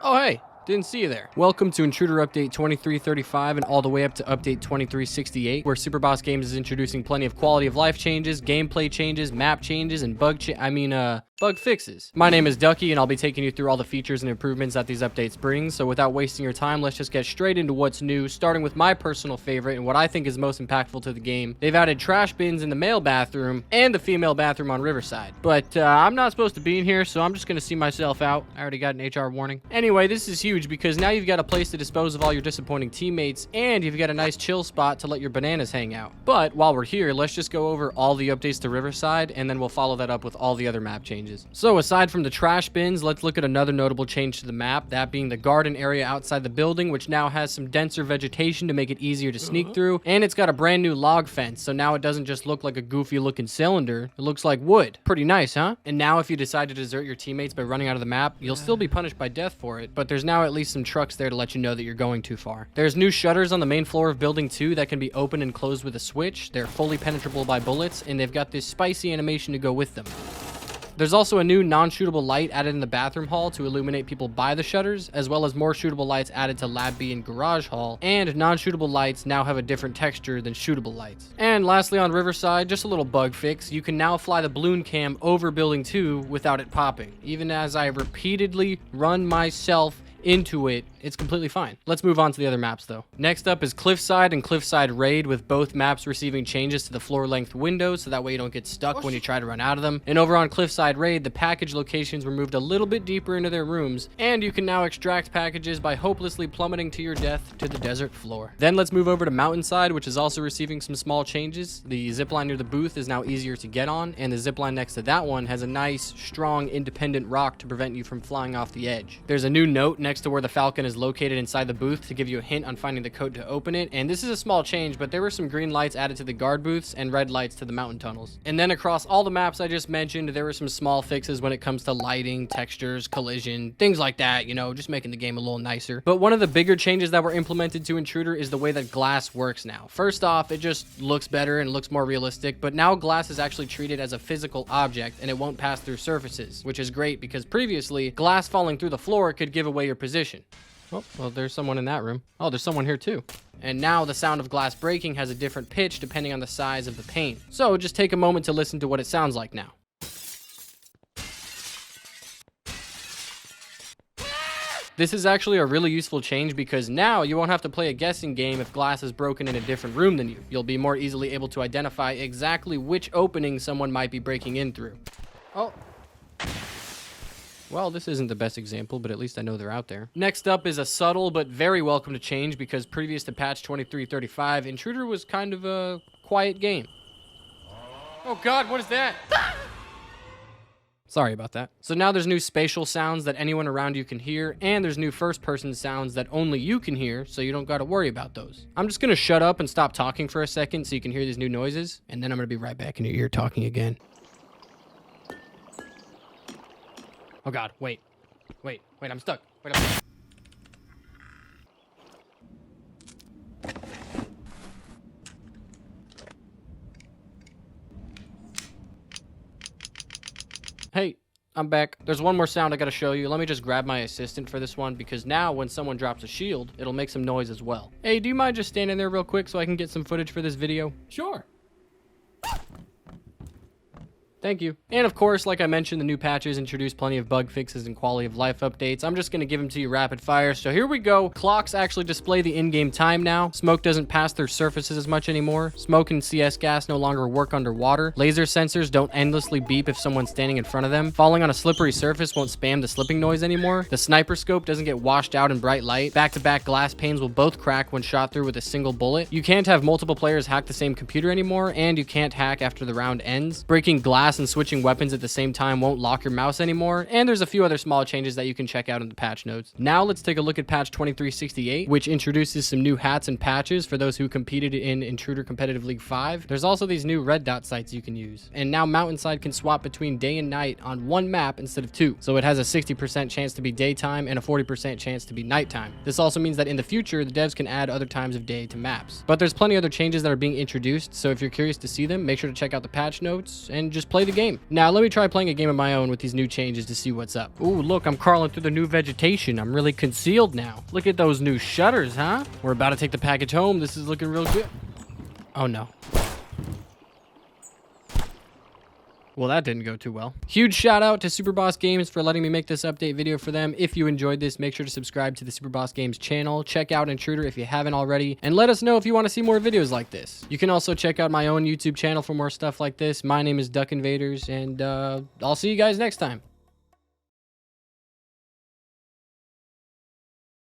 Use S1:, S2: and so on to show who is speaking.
S1: Oh, hey. Didn't see you there. Welcome to Intruder Update 2335 and all the way up to Update 2368, where Superboss Games is introducing plenty of quality of life changes, gameplay changes, map changes, and bug fixes. My name is Ducky, and I'll be taking you through all the features and improvements that these updates bring. So without wasting your time, let's just get straight into what's new, starting with my personal favorite and what I think is most impactful to the game. They've added trash bins in the male bathroom and the female bathroom on Riverside. But I'm not supposed to be in here, so I'm just going to see myself out. I already got an HR warning. Anyway, this is huge because now you've got a place to dispose of all your disappointing teammates, and you've got a nice chill spot to let your bananas hang out. But while we're here, let's just go over all the updates to Riverside, and then we'll follow that up with all the other map changes. So aside from the trash bins, let's look at another notable change to the map, that being the garden area outside the building, which now has some denser vegetation to make it easier to sneak through, and it's got a brand new log fence, so now it doesn't just look like a goofy looking cylinder, it looks like wood. Pretty nice, huh? And now if you decide to desert your teammates by running out of the map, you'll still be punished by death for it, but there's now at least some trucks there to let you know that you're going too far. There's new shutters on the main floor of building 2 that can be opened and closed with a switch. They're fully penetrable by bullets, and they've got this spicy animation to go with them. There's also a new non-shootable light added in the bathroom hall to illuminate people by the shutters, as well as more shootable lights added to Lab B and Garage Hall, and non-shootable lights now have a different texture than shootable lights. And lastly on Riverside, just a little bug fix, you can now fly the balloon cam over Building 2 without it popping. Even as I repeatedly run myself into it, it's completely fine. Let's move on to the other maps though. Next up is Cliffside and Cliffside Raid, with both maps receiving changes to the floor length windows, so that way you don't get stuck when you try to run out of them. And over on Cliffside Raid, the package locations were moved a little bit deeper into their rooms, and you can now extract packages by hopelessly plummeting to your death to the desert floor. Then let's move over to Mountainside, which is also receiving some small changes. The zipline near the booth is now easier to get on, and the zipline next to that one has a nice, strong, independent rock to prevent you from flying off the edge. There's a new note next to where the Falcon is located inside the booth to give you a hint on finding the code to open it, and this is a small change, but there were some green lights added to the guard booths and red lights to the mountain tunnels. And then across all the maps I just mentioned, there were some small fixes when it comes to lighting, textures, collision, things like that, you know, just making the game a little nicer. But one of the bigger changes that were implemented to Intruder is the way that glass works now. First off, it just looks better and looks more realistic, but now glass is actually treated as a physical object and it won't pass through surfaces, which is great because previously, glass falling through the floor could give away your position. Oh, well, there's someone in that room. Oh, there's someone here too. And now the sound of glass breaking has a different pitch depending on the size of the pane. So just take a moment to listen to what it sounds like now. This is actually a really useful change because now you won't have to play a guessing game if glass is broken in a different room than you. You'll be more easily able to identify exactly which opening someone might be breaking in through. Oh. Well, this isn't the best example, but at least I know they're out there. Next up is a subtle but very welcome to change because previous to patch 2335, Intruder was kind of a quiet game. Oh god, what is that? Sorry about that. So now there's new spatial sounds that anyone around you can hear, and there's new first-person sounds that only you can hear, so you don't gotta worry about those. I'm just gonna shut up and stop talking for a second so you can hear these new noises, and then I'm gonna be right back in your ear talking again. Oh god, wait, I'm stuck. Wait, I'm stuck. Hey, I'm back. There's one more sound I gotta show you. Let me just grab my assistant for this one, because now when someone drops a shield, it'll make some noise as well. Hey, do you mind just standing there real quick so I can get some footage for this video?
S2: Sure.
S1: Thank you. And of course, like I mentioned, the new patches introduced plenty of bug fixes and quality of life updates. I'm just going to give them to you rapid fire. So here we go. Clocks actually display the in-game time now. Smoke doesn't pass through surfaces as much anymore. Smoke and CS gas no longer work underwater. Laser sensors don't endlessly beep if someone's standing in front of them. Falling on a slippery surface won't spam the slipping noise anymore. The sniper scope doesn't get washed out in bright light. Back-to-back glass panes will both crack when shot through with a single bullet. You can't have multiple players hack the same computer anymore, and you can't hack after the round ends. Breaking glass and switching weapons at the same time won't lock your mouse anymore, and there's a few other small changes that you can check out in the patch notes. Now let's take a look at patch 2368, which introduces some new hats and patches for those who competed in Intruder Competitive League 5. There's also these new red dot sights you can use, and now Mountainside can swap between day and night on one map instead of two, so it has a 60% chance to be daytime and a 40% chance to be nighttime. This also means that in the future, the devs can add other times of day to maps. But there's plenty other changes that are being introduced, so if you're curious to see them, make sure to check out the patch notes and just play play the game. Now, let me try playing a game of my own with these new changes to see what's up. Ooh, look, I'm crawling through the new vegetation. I'm really concealed now. Look at those new shutters, huh? We're about to take the package home. This is looking real good. Oh, no. Well, that didn't go too well. Huge shout out to Superboss Games for letting me make this update video for them. If you enjoyed this, make sure to subscribe to the Superboss Games channel. Check out Intruder if you haven't already. And let us know if you want to see more videos like this. You can also check out my own YouTube channel for more stuff like this. My name is Duck Invaders, and I'll see you guys next time.